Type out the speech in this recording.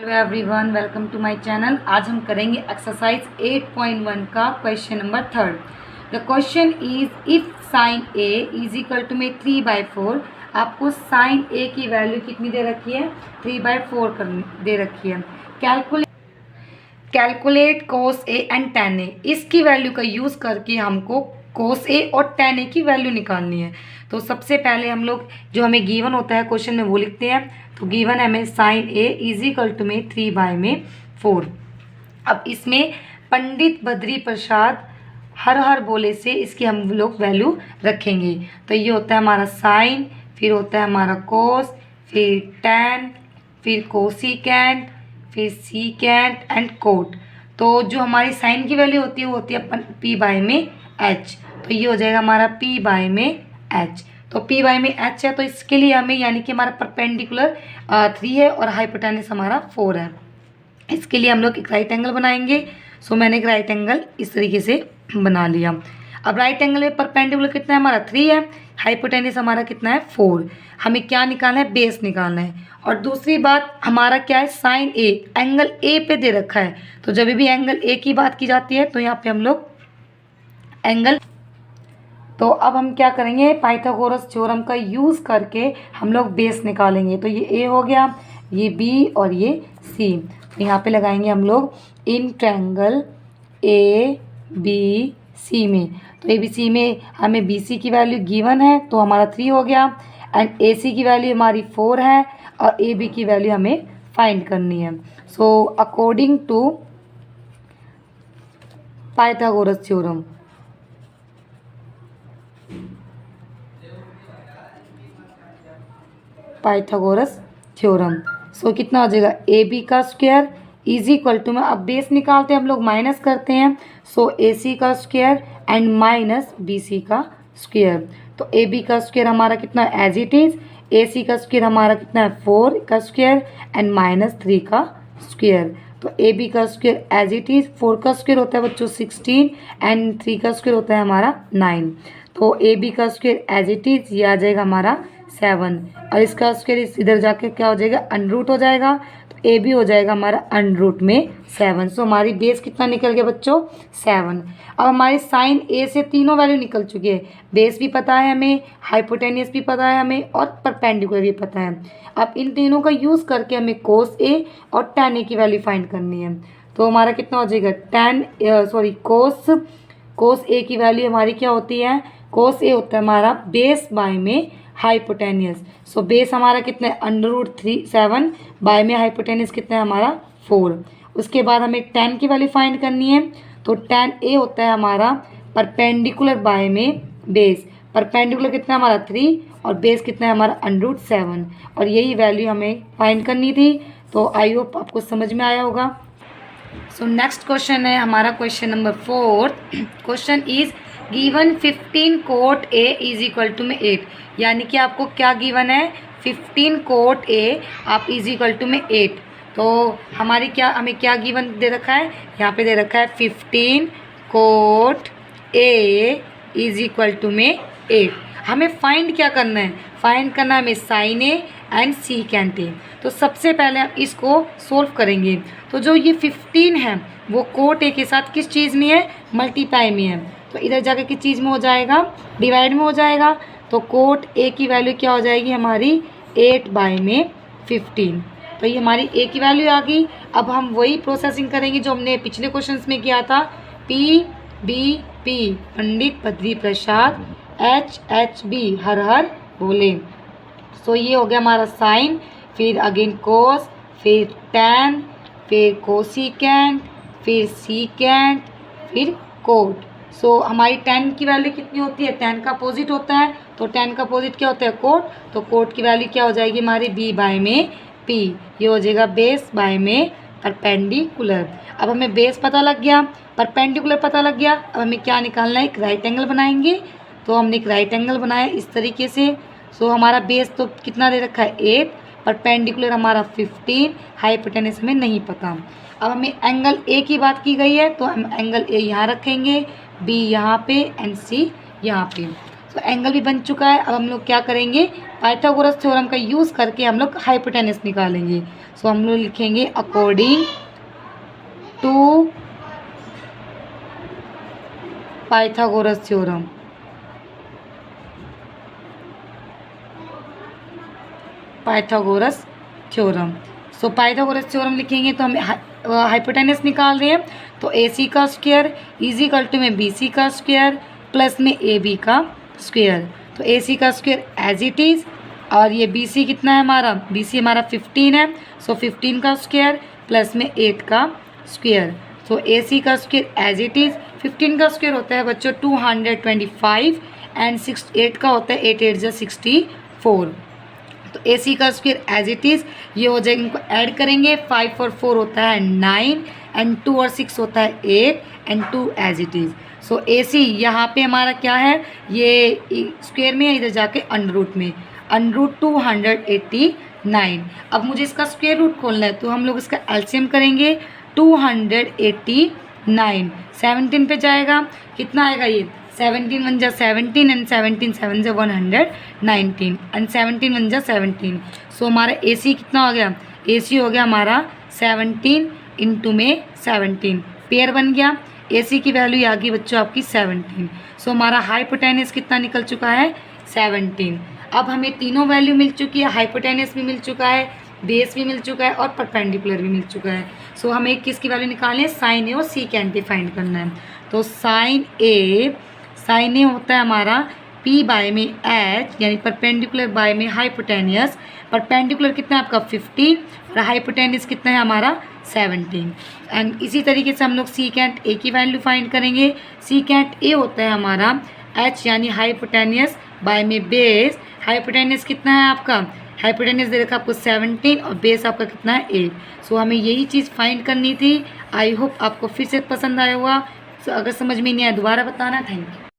Hello everyone, welcome to my channel. आज हम करेंगे एक्सरसाइज 8.1 का question number 3। The question is if sine A is equal to में 3/4। आपको साइन ए की वैल्यू कितनी दे रखी है? 3/4 दे रखी है। Calculate cos A and tan A. इसकी वैल्यू का यूज़ करके हमको कोस ए और टेन ए की वैल्यू निकालनी है। तो सबसे पहले हम लोग जो हमें गिवन होता है क्वेश्चन में वो लिखते हैं। तो गिवन है हमें sine A is equal to में 3/4। अब इसमें पंडित बद्री प्रसाद हर बोले से इसकी हम लोग वैल्यू रखेंगे। तो ये होता है हमारा साइन, फिर होता है हमारा कोस, फिर टेन, फिर कोसिकेंट, फिर सीकेंट एंड कोट। तो जो हमारी साइन की वैल्यू होती है वो होती है p/h। तो ये हो जाएगा हमारा p/h। तो p/h है, तो इसके लिए हमें यानी कि हमारा परपेंडिकुलर 3 है और हाइपोटेनस हमारा 4 है। इसके लिए हम लोग एक राइट एंगल बनाएंगे। सो मैंने एक राइट एंगल इस तरीके से बना लिया। अब राइट एंगल में परपेंडिकुलर कितना है? हमारा 3 है। हाइपोटेनस हमारा कितना है? 4। हमें क्या निकालना है? बेस निकालना है। और दूसरी बात हमारा क्या है? साइन ए, एंगल ए पे दे रखा है। तो जब भी एंगल ए की बात की जाती है तो यहाँ पे हम लोग एंगल, तो अब हम क्या करेंगे? पाइथागोरस थ्योरम का यूज़ करके हम लोग बेस निकालेंगे। तो ये ए हो गया, ये बी और ये सी। तो यहाँ पे लगाएंगे हम लोग in triangle A B C में। तो ए बी सी में हमें बी सी की वैल्यू गिवन है तो हमारा 3 हो गया, एंड ए सी की वैल्यू हमारी 4 है और ए बी की वैल्यू हमें फाइंड करनी है। So according to Pythagoras theorem, Pythagoras theorem, so कितना हो जाएगा? ए बी का स्क्वायर इज इक्वल टू में, अब बेस निकालते हैं हम लोग, माइनस करते हैं। सो ए सी का square and minus B C का स्क्वायर। तो ए बी का स्क्वायर हमारा कितना है? As it is. A C का स्क्वायर हमारा कितना है? 4 का स्क्वायर एंड माइनस 3 का स्क्वायर। तो ए बी का स्क्वायर एज इट इज़, 4 का स्क्वायर होता है बच्चों 16 एंड 3 का स्क्वायर होता है हमारा 9। तो ए बी का स्क्वायर एज इट इज़ ये आ जाएगा हमारा 7, और इसका स्क्वायर इधर जाके क्या हो जाएगा? अनरूट हो जाएगा। तो ए बी हो जाएगा हमारा अनरूट में 7। सो हमारी बेस कितना निकल गया बच्चों? 7। अब हमारी साइन ए से तीनों वैल्यू निकल चुकी है। बेस भी पता है हमें, हाइपोटेनियस भी पता है हमें, और परपेंडिकुलर भी पता है। अब इन तीनों का यूज़ करके हमें कोस ए और टेन ए की वैल्यू फाइंड करनी है। तो हमारा कितना हो जाएगा? कोस ए की वैल्यू हमारी क्या होती है? कोस ए होता है हमारा बेस बाय में हाइपोटेनियस। सो बेस हमारा कितना है? √7 बाय में हाइपोटेनियस कितना है हमारा? 4। उसके बाद हमें टेन की वैल्यू फाइंड करनी है। तो टेन ए होता है हमारा परपेंडिकुलर बाय में बेस। परपेंडिकुलर कितना है हमारा? 3, और बेस कितना है हमारा? √7। और यही वैल्यू हमें फाइंड करनी थी। तो आई होप आपको समझ में आया होगा। सो नेक्स्ट क्वेश्चन है हमारा question number 4। Question is given 15 cot A is equal to में 8। यानी कि आपको क्या गिवन है? 15 कोट ए आप इज इक्वल टू में 8। तो हमें क्या गिवन दे रखा है? यहाँ पे दे रखा है 15 cot A is equal to में 8। हमें फाइंड क्या करना है? फाइंड करना है हमें sine A and secant A. तो सबसे पहले हम इसको सोल्व करेंगे। तो जो ये 15 है वो कोट ए के साथ किस चीज़ में है? मल्टीप्लाई में है। तो इधर जाकर किस चीज़ में हो जाएगा? डिवाइड में हो जाएगा। तो कोट ए की वैल्यू क्या हो जाएगी हमारी? 8/15। तो ये हमारी ए की वैल्यू आ गई। अब हम वही प्रोसेसिंग करेंगे जो हमने पिछले क्वेश्चंस में किया था। P B P Pandit Badri Prasad, H B हर बोले। सो ये हो गया हमारा साइन, फिर अगेन कोस, फिर टेन, फिर कोसिकेंट, फिर सीकेंट, फिर कोट। सो हमारी टेन की वैल्यू कितनी होती है? टेन का अपोजिट होता है। तो टेन का अपोजिट क्या होता है? कोट। तो कोट की वैल्यू क्या हो जाएगी हमारी? बी बाय में पी। ये हो जाएगा बेस बाय में परपेंडिकुलर। अब हमें बेस पता लग गया, परपेंडिकुलर पता लग गया। अब हमें क्या निकालना है? एक राइट एंगल बनाएंगे। तो हमने एक राइट एंगल बनाया इस तरीके से। सो हमारा बेस तो कितना दे रखा है? 8, परपेंडिकुलर हमारा 15, हाइपोटेनस हमें नहीं पता। अब हमें एंगल ए की बात की गई है तो हम एंगल ए यहाँ रखेंगे, बी यहाँ पे एंड सी यहाँ पे। सो एंगल भी बन चुका है। अब हम लोग क्या करेंगे, पाइथागोरस थ्योरम का यूज़ करके हम लोग हाइपोटेनस निकालेंगे। सो हम लोग लिखेंगे according to Pythagoras theorem. Pythagoras theorem. So Pythagoras theorem लिखेंगे तो हमें हाइपोटेनस निकाल रहे हैं, तो AC का स्क्वायर इज इक्वल टू में BC का स्क्वायर प्लस में AB का स्क्वायर। तो AC का स्क्वायर एज इट इज़, और ये BC कितना है हमारा, BC हमारा 15 है। सो 15 का स्क्वायर प्लस में 8 का स्क्वायर। सो AC का स्क्वायर एज इट इज़, 15 का स्क्वायर होता है बच्चों 225 एंड 8 का होता है 8 8 जा 64। तो AC का स्क्वायर एज इट इज़, ये हो जाएगा, इनको ऐड करेंगे, 5 और 4 होता है 9 एंड 2 और 6 होता है 8 and 2 as it is. So AC यहाँ पे हमारा क्या है, ये स्क्वायर में है, इधर जाके अंडर रूट में, अंडर रूट 289। अब मुझे इसका स्क्वायर रूट खोलना है, तो हम लोग इसका एलसीएम करेंगे। 289 17 पे जाएगा, कितना आएगा ये 17 1 जा 17 एंड 17 7 जा 119 एंड 17 1 जा 17। सो हमारा AC कितना हो गया, AC हो गया हमारा 17 इंटू में 17, पेयर बन गया। AC की वैल्यू आ गई बच्चों आपकी 17। सो हमारा हाइपोटेनस कितना निकल चुका है, 17। अब हमें तीनों वैल्यू मिल चुकी है, हाइपोटेनस भी मिल चुका है, बेस भी मिल चुका है और परपेंडिकुलर भी मिल चुका है। सो हमें किसकी वैल्यू निकालनी है, साइन ए और सीकेंट फाइंड करना है। तो साइन ए होता है हमारा P बाय में H, यानी परपेंडिकुलर बाय में हाइपोटेनियस। परपेंडिकुलर कितना है आपका 15 और हाइपोटेनियस कितना है हमारा 17। एंड इसी तरीके से हम लोग सीकेंट ए की वैल्यू फाइंड करेंगे। सीकेंट ए होता है हमारा H यानी हाइपोटेनियस बाय में बेस। हाइपोटेनियस कितना है आपका, हाइपोटेनियस दे रखा आपको 17 और बेस आपका कितना है 8। सो हमें यही चीज़ फाइंड करनी थी। आई होप आपको फिर से पसंद आया होगा। सो अगर समझ में नहीं आया दोबारा बताना। Thank you.